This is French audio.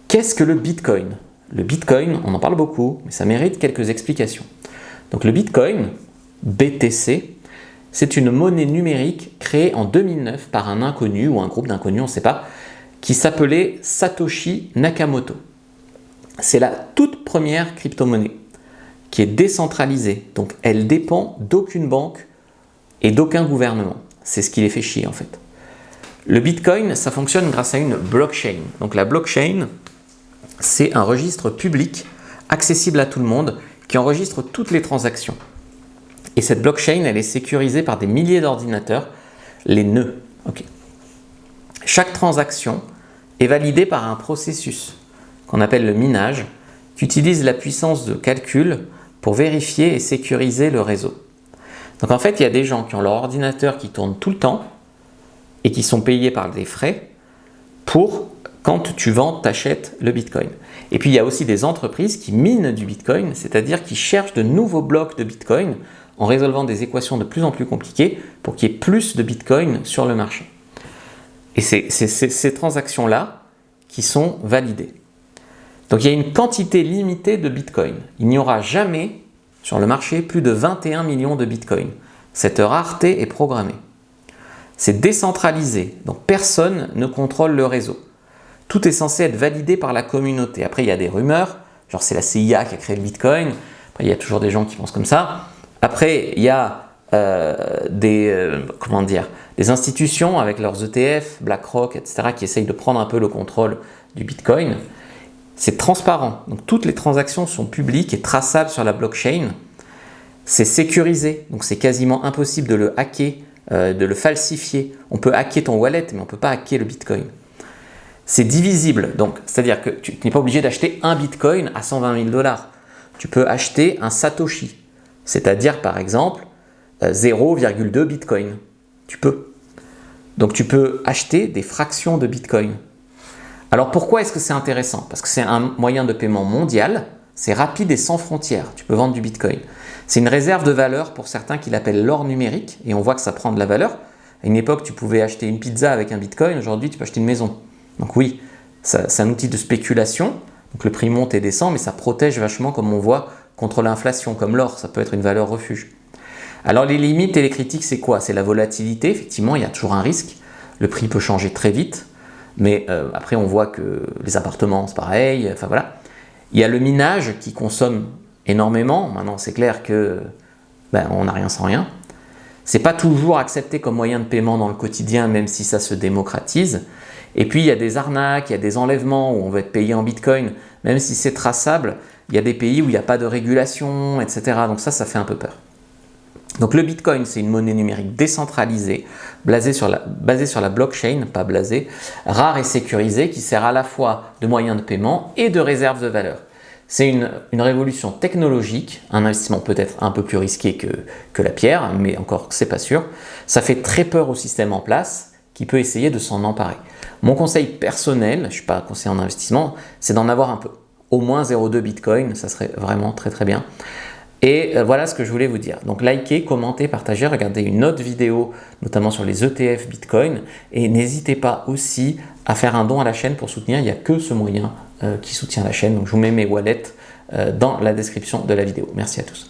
Qu'est-ce que le Bitcoin? Le Bitcoin, on en parle beaucoup, mais ça mérite quelques explications. Donc le Bitcoin, BTC, c'est une monnaie numérique créée en 2009 par un inconnu ou un groupe d'inconnus, on ne sait pas, qui s'appelait Satoshi Nakamoto. C'est la toute première crypto-monnaie qui est décentralisée, donc elle dépend d'aucune banque et d'aucun gouvernement. C'est ce qui les fait chier en fait. Le Bitcoin, ça fonctionne grâce à une blockchain. Donc la blockchain, c'est un registre public accessible à tout le monde qui enregistre toutes les transactions. Et cette blockchain, elle est sécurisée par des milliers d'ordinateurs, les nœuds. Okay. Chaque transaction est validée par un processus qu'on appelle le minage, qui utilise la puissance de calcul pour vérifier et sécuriser le réseau. Donc en fait, il y a des gens qui ont leur ordinateur qui tourne tout le temps et qui sont payés par des frais pour quand tu vends, t'achètes le Bitcoin. Et puis il y a aussi des entreprises qui minent du Bitcoin, c'est-à-dire qui cherchent de nouveaux blocs de Bitcoin en résolvant des équations de plus en plus compliquées pour qu'il y ait plus de Bitcoin sur le marché. Et c'est ces transactions-là qui sont validées. Donc il y a une quantité limitée de Bitcoin. Il n'y aura jamais sur le marché plus de 21 millions de Bitcoin. Cette rareté est programmée. C'est décentralisé, donc personne ne contrôle le réseau. Tout est censé être validé par la communauté. Après, il y a des rumeurs, genre c'est la CIA qui a créé le Bitcoin. Après, il y a toujours des gens qui pensent comme ça. Après, il y a des institutions avec leurs ETF, BlackRock, etc., qui essayent de prendre un peu le contrôle du Bitcoin. C'est transparent. Donc, toutes les transactions sont publiques et traçables sur la blockchain. C'est sécurisé. Donc, c'est quasiment impossible de le hacker, de le falsifier. On peut hacker ton wallet, mais on ne peut pas hacker le Bitcoin. C'est divisible, donc c'est-à-dire que tu n'es pas obligé d'acheter un Bitcoin à 120 000 $. Tu peux acheter un Satoshi, c'est-à-dire par exemple 0,2 Bitcoin. Tu peux. Donc tu peux acheter des fractions de Bitcoin. Alors pourquoi est-ce que c'est intéressant? Parce que c'est un moyen de paiement mondial, c'est rapide et sans frontières. Tu peux vendre du Bitcoin. C'est une réserve de valeur pour certains qui l'appellent l'or numérique, et on voit que ça prend de la valeur. À une époque, tu pouvais acheter une pizza avec un Bitcoin, aujourd'hui tu peux acheter une maison. Donc oui, c'est un outil de spéculation, donc le prix monte et descend, mais ça protège vachement, comme on voit, contre l'inflation, comme l'or, ça peut être une valeur refuge. Alors les limites et les critiques, c'est quoi? C'est la volatilité, effectivement, il y a toujours un risque, le prix peut changer très vite, mais après on voit que les appartements, c'est pareil, enfin voilà. Il y a le minage qui consomme énormément, maintenant c'est clair que on n'a rien sans rien. C'est pas toujours accepté comme moyen de paiement dans le quotidien, même si ça se démocratise. Et puis il y a des arnaques, il y a des enlèvements où on veut être payé en Bitcoin, même si c'est traçable, il y a des pays où il n'y a pas de régulation, etc. Donc ça fait un peu peur. Donc le Bitcoin, c'est une monnaie numérique décentralisée, basée sur la blockchain, pas blasée, rare et sécurisée, qui sert à la fois de moyen de paiement et de réserve de valeur. C'est une révolution technologique, un investissement peut-être un peu plus risqué que la pierre, mais encore c'est pas sûr. Ça fait très peur au système en place, qui peut essayer de s'en emparer. Mon conseil personnel, je ne suis pas conseiller en investissement, c'est d'en avoir un peu. Au moins 0,2 Bitcoin, ça serait vraiment très très bien. Et voilà ce que je voulais vous dire. Donc likez, commentez, partagez, regardez une autre vidéo, notamment sur les ETF Bitcoin. Et n'hésitez pas aussi à faire un don à la chaîne pour soutenir. Il n'y a que ce moyen qui soutient la chaîne. Donc je vous mets mes wallets dans la description de la vidéo. Merci à tous.